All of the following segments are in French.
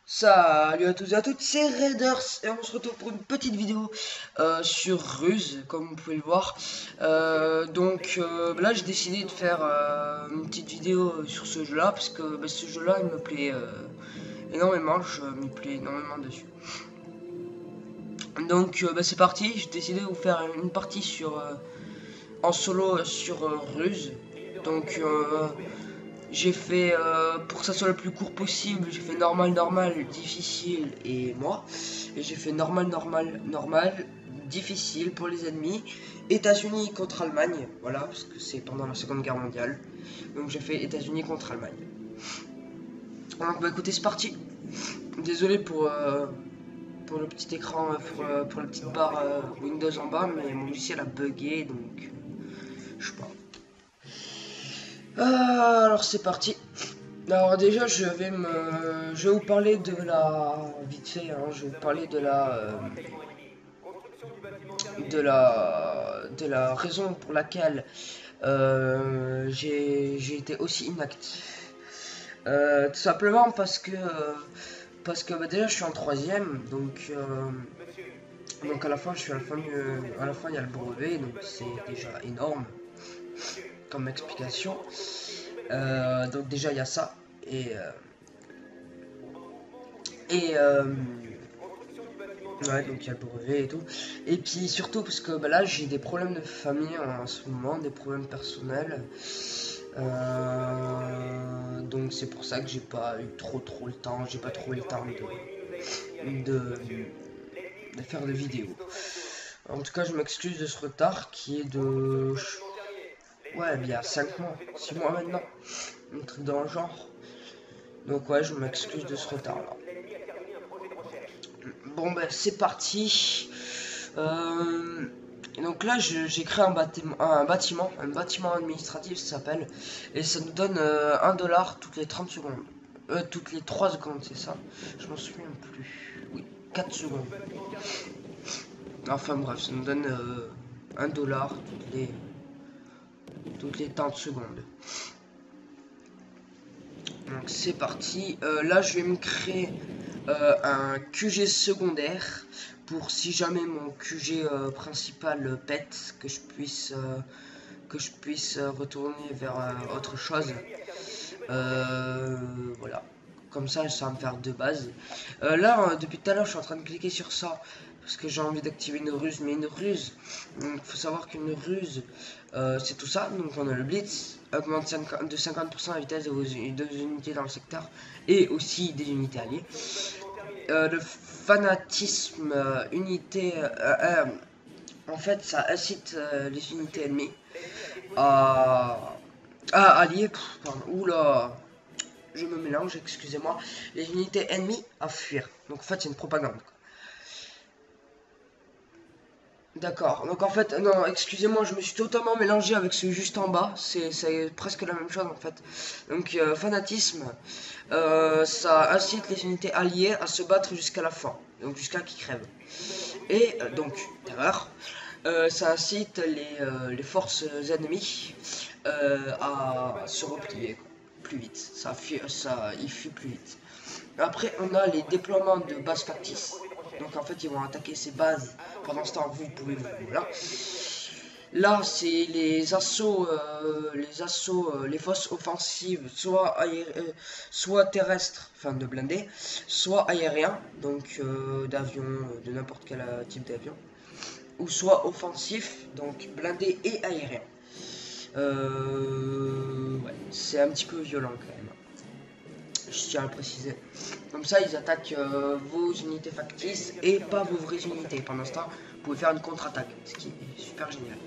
Salut à tous et à toutes, c'est Raiders et on se retrouve pour une petite vidéo sur Ruse, comme vous pouvez le voir. Là j'ai décidé de faire une petite vidéo sur ce jeu là, parce que ce jeu là il me plaît énormément, je m'y plais énormément dessus. Donc c'est parti, j'ai décidé de vous faire une partie sur en solo sur Ruse. Donc j'ai fait, pour que ça soit le plus court possible, j'ai fait normal, difficile et moi. Et j'ai fait normal, difficile pour les ennemis. États-Unis contre Allemagne, voilà, parce que c'est pendant la Seconde Guerre mondiale. Donc j'ai fait États-Unis contre Allemagne. Donc bah écoutez, c'est parti. Désolé pour le petit écran, pour la petite barre Windows en bas, mais mon logiciel a bugué, donc je sais pas. Alors c'est parti. Alors déjà je vais vous parler de la vite fait, hein, je vais vous parler de la raison pour laquelle j'ai été aussi inactif. Tout simplement parce que déjà je suis en 3ème, donc à la fin il y a le brevet, donc c'est déjà énorme comme explication. Donc déjà il y a ça ouais, donc il y a le brevet et tout, et puis surtout parce que là j'ai des problèmes de famille en ce moment, des problèmes personnels, donc c'est pour ça que j'ai pas eu trop le temps, j'ai pas trop eu le temps de faire de vidéos. En tout cas je m'excuse de ce retard qui est de... ouais, bien 5 mois, 6 mois maintenant, un truc dans le genre. Donc ouais, je m'excuse de ce retard là. Bon ben c'est parti. Donc là j'ai créé un bâtiment administratif, ça s'appelle, et ça nous donne 1 dollar toutes les 30 secondes. Toutes les 3 secondes, c'est ça? Je m'en souviens plus. Oui, 4 secondes. Enfin bref, ça nous donne 1 dollar toutes les 30 secondes. Donc c'est parti. Là je vais me créer un QG secondaire pour, si jamais mon QG principal pète, que je puisse retourner vers autre chose. Voilà, comme ça va me faire 2 bases. Là depuis tout à l'heure je suis en train de cliquer sur ça parce que j'ai envie d'activer une ruse, mais une ruse, il faut savoir qu'une ruse, c'est tout ça. Donc on a le blitz, augmente de 50% la vitesse de vos unités dans le secteur, et aussi des unités alliées. Le fanatisme, en fait ça incite les unités ennemies à allier, oula, je me mélange, excusez-moi, les unités ennemies à fuir. Donc en fait c'est une propagande. D'accord, donc en fait, non, excusez-moi, je me suis totalement mélangé avec celui juste en bas, c'est presque la même chose en fait. Donc fanatisme, ça incite les unités alliées à se battre jusqu'à la fin, donc jusqu'à qu'ils crèvent. Et donc, terreur, ça incite les forces ennemies à se replier plus vite, il fuit plus vite. Après, on a les déploiements de bases factices. Donc en fait ils vont attaquer ces bases. Pendant ce temps vous pouvez voilà. Là c'est les assauts, les fosses offensives, soit terrestres, enfin de blindés, soit aériens, donc d'avions, de n'importe quel type d'avion, ou soit offensifs, donc blindés et aériens. Ouais, c'est un petit peu violent quand même. Je tiens à le préciser. Comme ça, ils attaquent vos unités factices et pas vos vraies unités. Pendant ce temps, vous pouvez faire une contre-attaque, ce qui est super génial.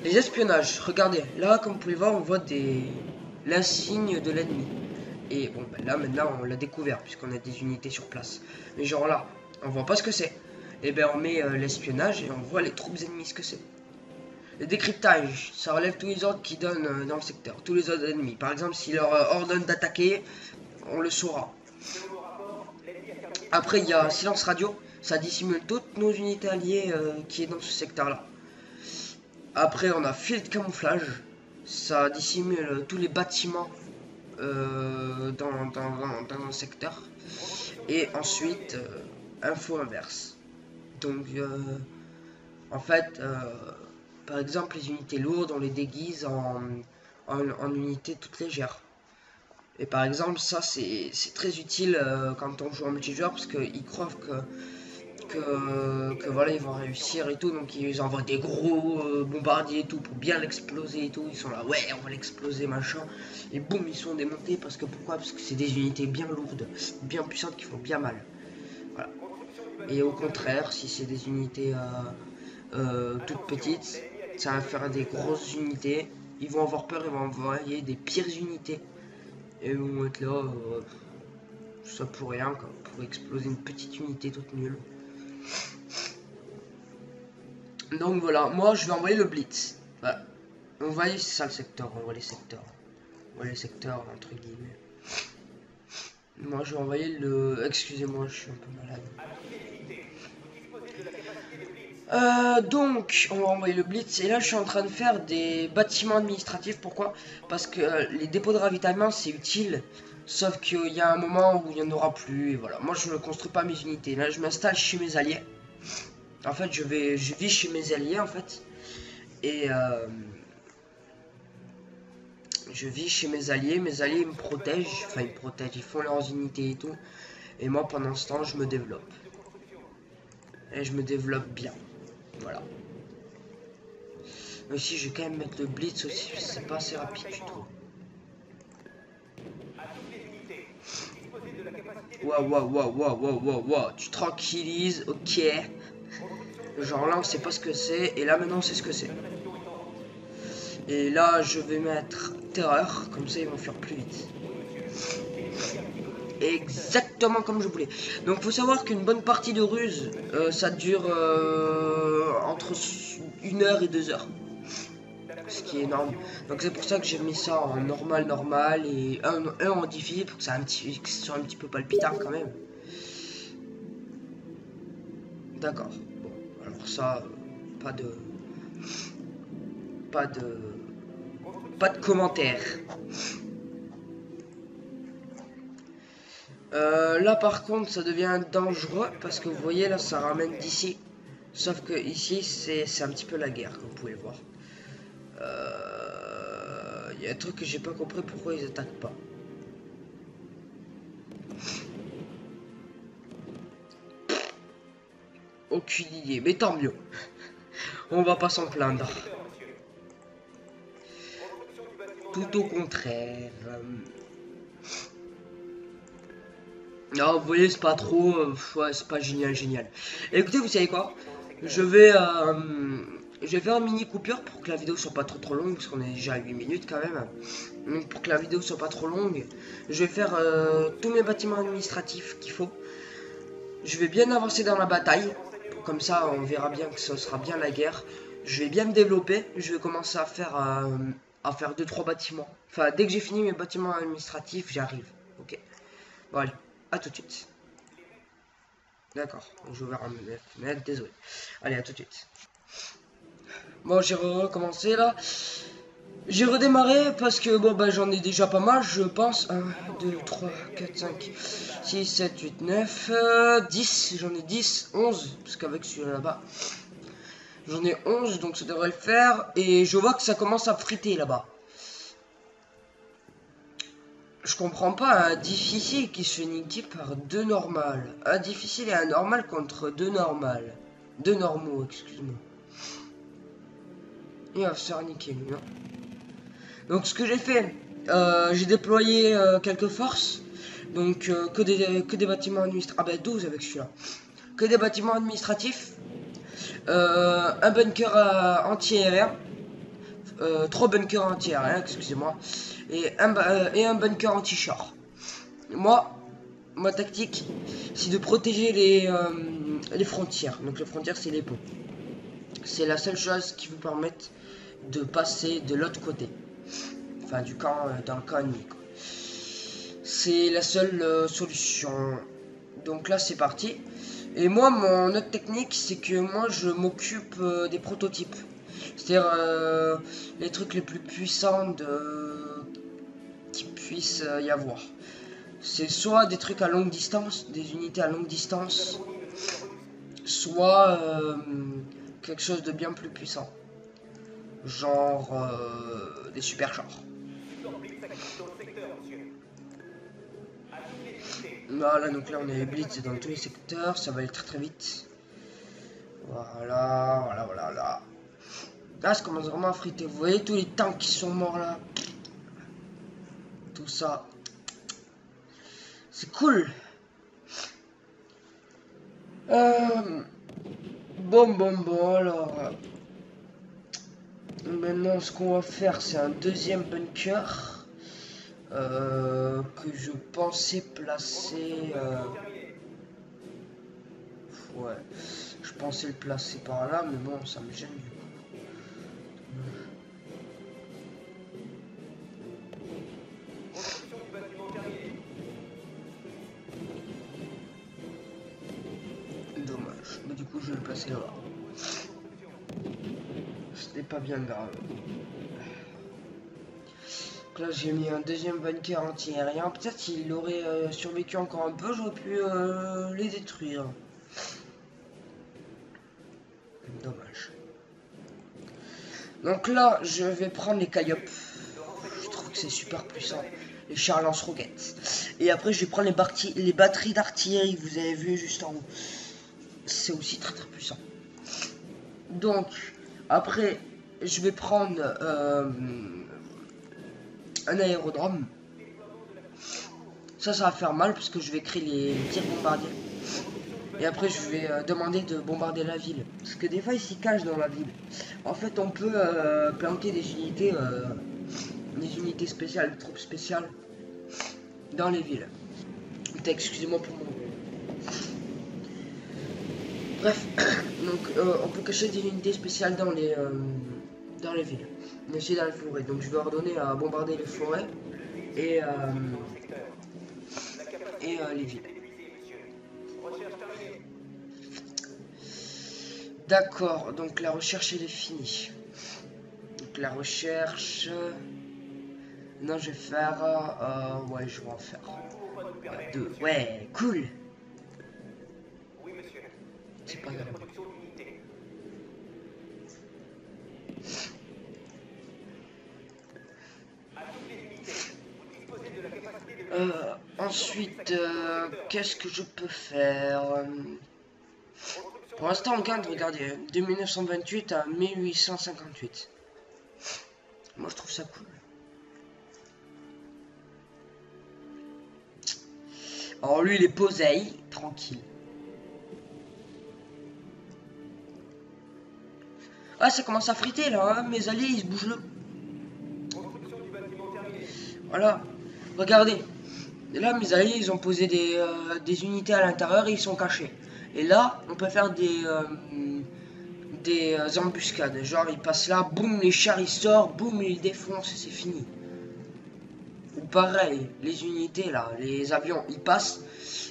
Les espionnages, regardez, là, comme vous pouvez voir, on voit l'insigne de l'ennemi. Et bon, ben là, maintenant, on l'a découvert, puisqu'on a des unités sur place. Mais genre là, on voit pas ce que c'est. Et ben, on met l'espionnage et on voit les troupes ennemies, ce que c'est. Le décryptage, ça relève tous les ordres qu'ils donnent dans le secteur, tous les ordres ennemis. Par exemple, s'ils leur ordonnent d'attaquer, on le saura. Après, il y a silence radio, ça dissimule toutes nos unités alliées qui est dans ce secteur-là. Après, on a filet de camouflage, ça dissimule tous les bâtiments dans le secteur. Et ensuite, info inverse. Donc, en fait, par exemple, les unités lourdes, on les déguise en unités toutes légères. Et par exemple, ça c'est très utile quand on joue en multijoueur parce qu'ils croient que voilà, ils vont réussir et tout. Donc ils envoient des gros bombardiers et tout pour bien l'exploser et tout. Ils sont là, ouais, on va l'exploser, machin. Et boum, ils sont démontés parce que pourquoi? Parce que c'est des unités bien lourdes, bien puissantes qui font bien mal. Voilà. Et au contraire, si c'est des unités toutes petites, ça va faire des grosses unités. Ils vont avoir peur, ils vont envoyer des pires unités. Et ils vont être là, ça pour rien, quoi, pour exploser une petite unité toute nulle. Donc voilà, moi je vais envoyer le blitz. Voilà. On voit, c'est ça le secteur, on voit les secteurs. On voit les secteurs, entre guillemets. Moi je vais envoyer le... Excusez-moi, je suis un peu malade. Donc, on va envoyer le blitz. Et là, je suis en train de faire des bâtiments administratifs. Pourquoi? Parce que les dépôts de ravitaillement, c'est utile. Sauf qu'il y a un moment où il n'y en aura plus. Et voilà. Moi, je ne construis pas mes unités. Là, je m'installe chez mes alliés. En fait, je vis chez mes alliés, en fait. Et je vis chez mes alliés. Mes alliés me protègent. Enfin, ils me protègent. Ils font leurs unités et tout. Et moi, pendant ce temps, je me développe. Et je me développe bien. Voilà. Mais si je vais quand même mettre le blitz aussi, c'est pas assez rapide du tout. Waouh, tu tranquillises, ok. Genre là on sait pas ce que c'est, et là maintenant on sait ce que c'est. Et là je vais mettre terreur, comme ça ils vont faire plus vite. Exactement comme je voulais. Donc faut savoir qu'une bonne partie de ruse, ça dure entre 1 heure et 2 heures. Ce qui est énorme. Donc c'est pour ça que j'ai mis ça en normal et un en difficile pour que ça soit un petit peu palpitant quand même. D'accord. Bon, alors ça, pas de commentaires. Là par contre ça devient dangereux parce que vous voyez là ça ramène d'ici. Sauf que ici c'est un petit peu la guerre comme vous pouvez le voir. Il y a un truc que j'ai pas compris pourquoi ils attaquent pas. Aucune idée, mais tant mieux. On va pas s'en plaindre. Tout au contraire. Non, vous voyez, c'est pas trop... ouais, c'est pas génial. Et écoutez, vous savez quoi? Je vais faire une mini coupure pour que la vidéo soit pas trop longue, parce qu'on est déjà à 8 minutes quand même. Donc pour que la vidéo soit pas trop longue, je vais faire tous mes bâtiments administratifs qu'il faut. Je vais bien avancer dans la bataille, comme ça on verra bien que ce sera bien la guerre. Je vais bien me développer, je vais commencer à faire 2-3 bâtiments. Enfin, dès que j'ai fini mes bâtiments administratifs, j'arrive. Ok. Bon allez, à tout de suite. D'accord, je vais ouvrir ma fenêtre, désolé. Allez, à tout de suite. Bon, j'ai recommencé là. J'ai redémarré parce que bon, bah j'en ai déjà pas mal, je pense. 1, 2, 3, 4, 5, 6, 7, 8, 9, 10. J'en ai 10, 11. Parce qu'avec celui-là là-bas, j'en ai 11, donc ça devrait le faire. Et je vois que ça commence à friter là-bas. Je comprends pas un difficile qui se fait niquer par 2 normales. Un difficile et un normal contre 2 normales. 2 normaux, excuse-moi. Il va se faire niquer lui, hein. Donc ce que j'ai fait, j'ai déployé quelques forces. Donc que des bâtiments administratifs. Ah bah 12 avec celui-là. Que des bâtiments administratifs. Un bunker anti-aérien. 3 bunkers anti-aériens, excusez-moi. Et un bunker anti-char. Moi, ma tactique, c'est de protéger les frontières. Donc les frontières, c'est les ponts. C'est la seule chose qui vous permette de passer de l'autre côté. Enfin, du camp, dans le camp ennemi, quoi. C'est la seule solution. Donc là, c'est parti. Et moi, mon autre technique, c'est que moi, je m'occupe des prototypes. C'est-à-dire les trucs les plus puissants qu'il puisse y avoir. C'est soit des trucs à longue distance, des unités à longue distance, soit quelque chose de bien plus puissant. Genre des superchars. Voilà, donc là on est blitz dans tous les secteurs, ça va aller très très vite. Voilà, voilà, voilà, là. Là, ça commence vraiment à friter. Vous voyez tous les tanks qui sont morts là. Tout ça. C'est cool. Bon, alors. Maintenant, ce qu'on va faire, c'est un deuxième bunker. Que je pensais placer. Ouais. Je pensais le placer par là, mais bon, ça me gêne du coup. Dommage. Mais du coup, je vais le placer là-bas. C'était pas bien grave. Donc là, j'ai mis un deuxième bunker anti-aérien. Peut-être s'il aurait survécu encore un peu, j'aurais pu les détruire. Dommage. Donc là, je vais prendre les Calliope. Je trouve que c'est super puissant. Les chars lance-roquettes. Et après, je vais prendre les batteries d'artillerie que vous avez vu juste en haut. C'est aussi très très puissant. Donc, après, je vais prendre un aérodrome. Ça va faire mal parce que je vais créer les tirs bombardiers. Et après, je vais demander de bombarder la ville. Parce que des fois, ils s'y cachent dans la ville. En fait, on peut planquer des unités spéciales, des troupes spéciales dans les villes. Excusez-moi pour mon... Bref, donc on peut cacher des unités spéciales dans les villes, mais aussi dans les forêts. Donc je vais ordonner à bombarder les forêts et les villes. D'accord, donc la recherche elle est finie. Donc la recherche... Non, je vais faire... ouais, je vais en faire 2. Ouais, cool. C'est pas grave. Ensuite, qu'est-ce que je peux faire? Pour l'instant, on gagne, regardez, de 1928 à 1858. Moi, je trouve ça cool. Alors lui, il est posé, tranquille. Ah, ça commence à friter là, hein. Mes alliés, ils se bougent le... Voilà, regardez. Et là, mes alliés, ils ont posé des unités à l'intérieur et ils sont cachés. Et là, on peut faire des embuscades. Genre, ils passent là, boum, les chars, ils sortent, boum, ils défoncent et c'est fini. Ou pareil, les unités là, les avions, ils passent.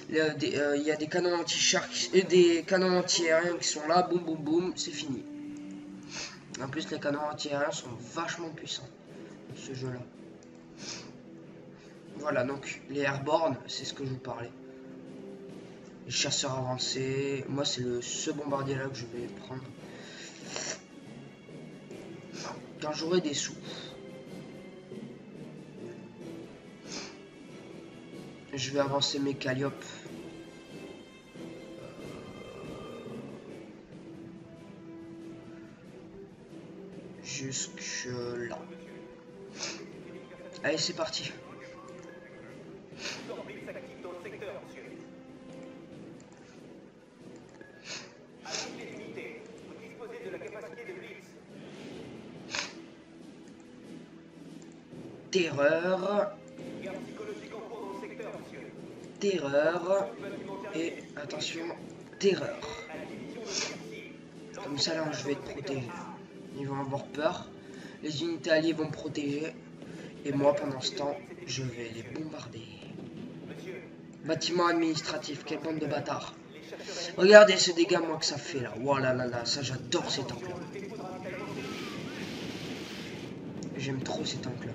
Il y a des canons anti-chars et des canons anti-aériens qui sont là, boum, boum, boum, c'est fini. En plus, les canons anti-aériens sont vachement puissants dans ce jeu-là. Voilà, donc les airborne, c'est ce que je vous parlais. Les chasseurs avancés. Moi, c'est ce bombardier-là que je vais prendre. Quand j'aurai des sous. Je vais avancer mes Calliope. Jusque là. Allez, c'est parti. Terreur. terreur. Et attention, terreur. Comme ça là je vais être protégé. Ils vont avoir peur. Les unités alliées vont me protéger. Et moi pendant ce temps, je vais les bombarder. Bâtiment administratif, quelle bande de bâtards. Regardez ce dégât moi que ça fait là. Voilà là là, ça j'adore cet angle. J'aime trop cet angle.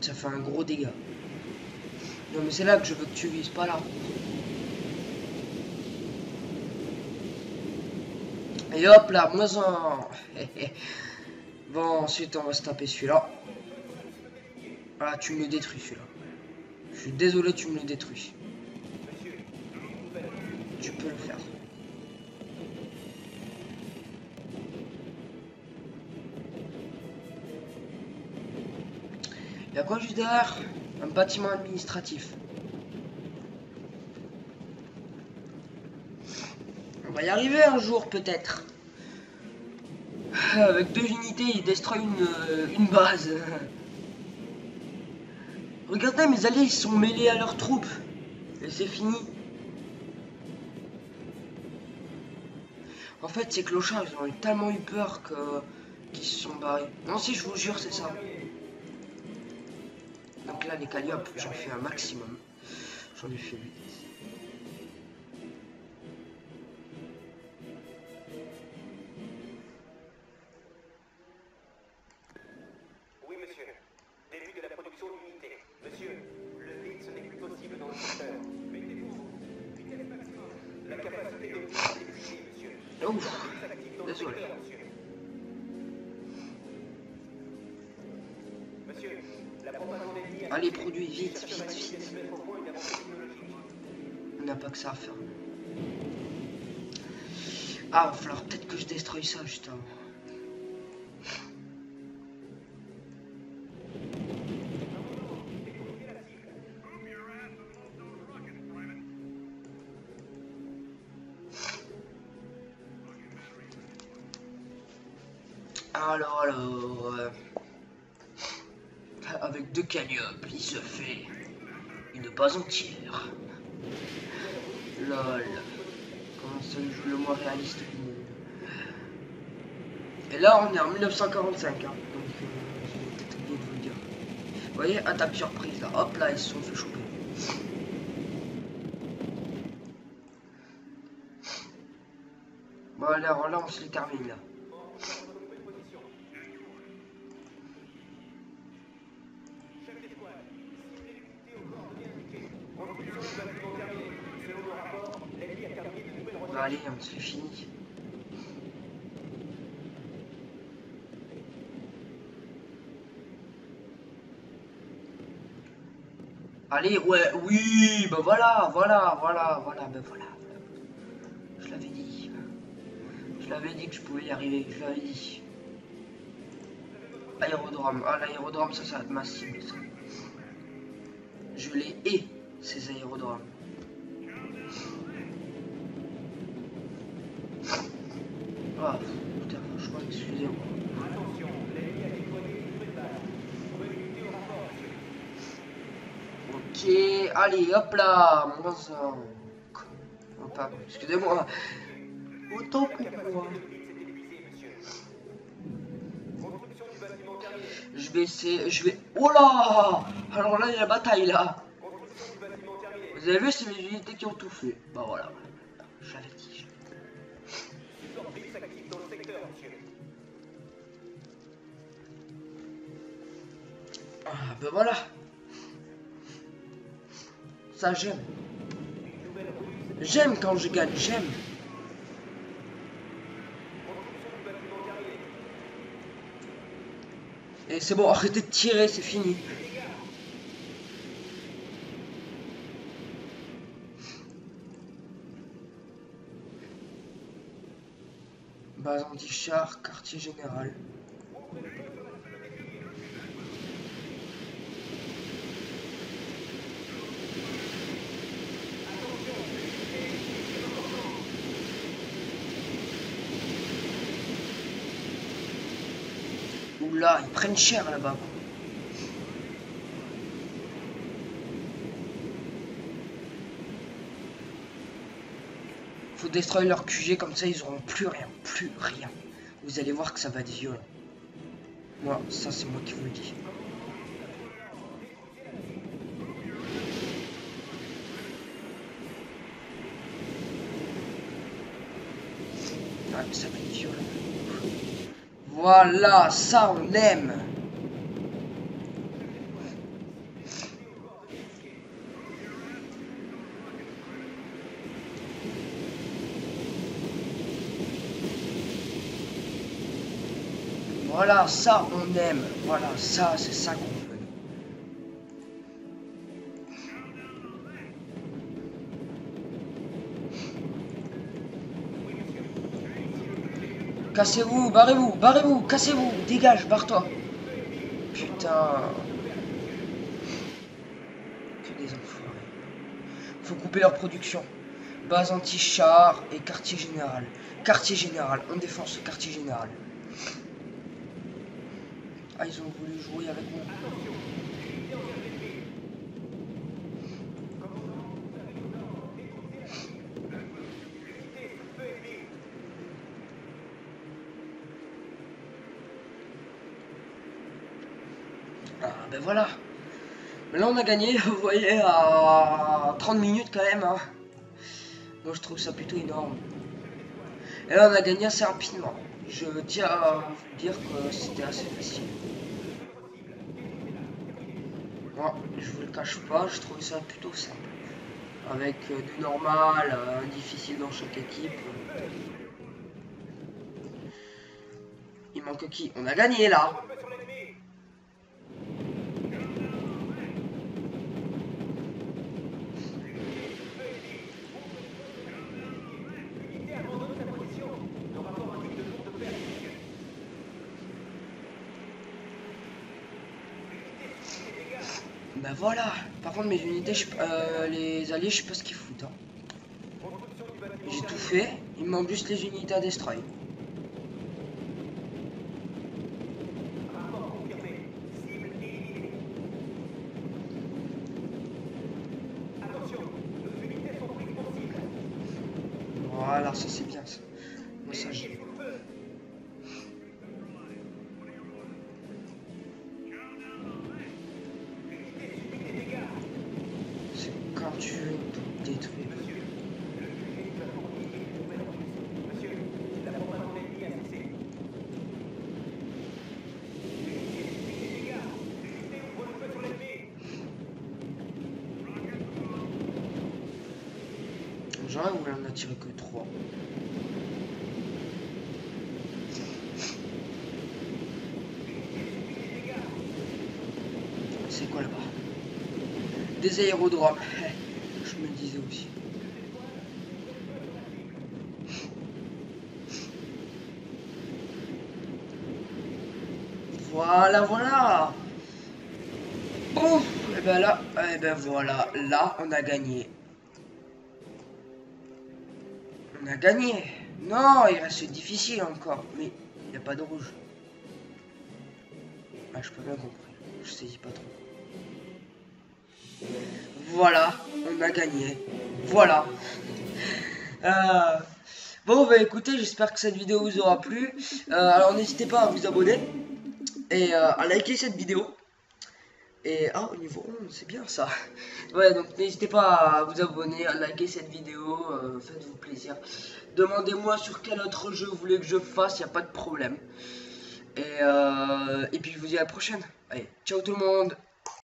Ça fait un gros dégât. Non mais c'est là que je veux que tu vises, pas là. Et hop là, moins un. Bon, ensuite on va se taper celui-là. Ah, tu me le détruis celui-là. Je suis désolé, tu me le détruis. Tu peux le faire. Il y a quoi juste derrière? Un bâtiment administratif. On va y arriver un jour peut-être. Avec 2 unités, il détruit une base. Regardez, mes alliés, ils sont mêlés à leurs troupes. Et c'est fini. En fait, ces clochards, ils ont tellement eu peur qu'ils se sont barrés. Non, si, je vous jure, c'est ça. Donc là, les Calliope, j'en fais un maximum. J'en ai fait 8. Oui, monsieur. Début de la production d'unités. Monsieur, le vide, ce n'est plus possible dans le secteur. Mettez-vous. Vitesse maximum. La capacité de vide est épuisée, monsieur. Ouf, désolé. Monsieur, la propagande ennemie... Allez, produis vite, vite, vite. On n'a pas que ça à faire. Ah, il va falloir peut-être que je détruise ça, juste avant. Alors, avec 2 Calliope, il se fait une base entière. Lol. Comment ça joue le moins réaliste du monde. Et là, on est en 1945, hein, donc j'ai peut-être oublié de vous le dire. Vous voyez, attaque surprise, là. Hop, là, ils se sont fait choper. Bon, alors là, on se les termine, là. Bah, allez, on se fait fini. Allez, ouais, oui, bah voilà, ben voilà. Je l'avais dit. Je l'avais dit que je pouvais y arriver, je l'avais dit. Aérodrome, ah l'aérodrome, ça va être ma cible, ça. Je les hais, ces aérodromes. Ah, putain, je crois, excusez-moi. Ok, allez, hop là, moins un. Oh, pardon, excusez-moi. Autant pour moi. Je vais essayer, Oh là! Alors là, il y a la bataille, là. Vous avez vu, c'est les unités qui ont tout fait. Bah voilà, j'avais dit. Ah, bah voilà. Ça, j'aime. J'aime quand je gagne, j'aime. Et c'est bon, arrêtez de tirer, c'est fini. Base anti-char, quartier général. Oula, ils prennent cher là-bas. Faut destroy leur QG, comme ça ils auront plus rien, plus rien. Vous allez voir que ça va être violent. Moi, ça c'est moi qui vous le dis. Ouais, ça va être violent. Voilà, ça on aime. Voilà, ça on aime. Voilà, ça c'est ça qu'on veut. Cassez-vous, barrez-vous, barrez-vous, cassez-vous, dégage, barre-toi. Putain. Que des enfoirés. Faut couper leur production. Base anti-char et quartier général. Quartier général, on défonce le quartier général. Ah, ils ont voulu jouer avec moi. Ah, ben voilà. Mais là, on a gagné, vous voyez, à 30 minutes quand même. Hein. Moi, je trouve ça plutôt énorme. Et là, on a gagné assez rapidement. Je tiens à vous dire que c'était assez facile. Moi, je vous le cache pas, je trouve ça plutôt simple. Avec du normal, un difficile dans chaque équipe. Il manque qui? On a gagné là. Bah voilà. Par contre mes unités, les alliés, je sais pas ce qu'ils foutent. Hein. J'ai tout fait. Il me manque juste les unités à destroy. Voilà, ça c'est bien ça. Moi ça j'ai. C'est quand tu veux tout détruire. J'aurais voulu en attirer que 3. C'est quoi là-bas? Des aérodromes. Je me disais aussi. Voilà, voilà. Bon, et ben là, et ben voilà, là on a gagné. On a gagné. Non, il reste difficile encore, mais il n'y a pas de rouge. Ah, je peux bien compris. Je saisis pas trop. Voilà, on a gagné. Voilà. Bon, bah écoutez, j'espère que cette vidéo vous aura plu. Alors n'hésitez pas à vous abonner et à liker cette vidéo. Et ah, au niveau 11, c'est bien ça. Ouais, donc n'hésitez pas à vous abonner, à liker cette vidéo, faites-vous plaisir. Demandez-moi sur quel autre jeu vous voulez que je fasse, il n'y a pas de problème. Et puis je vous dis à la prochaine. Allez, ciao tout le monde.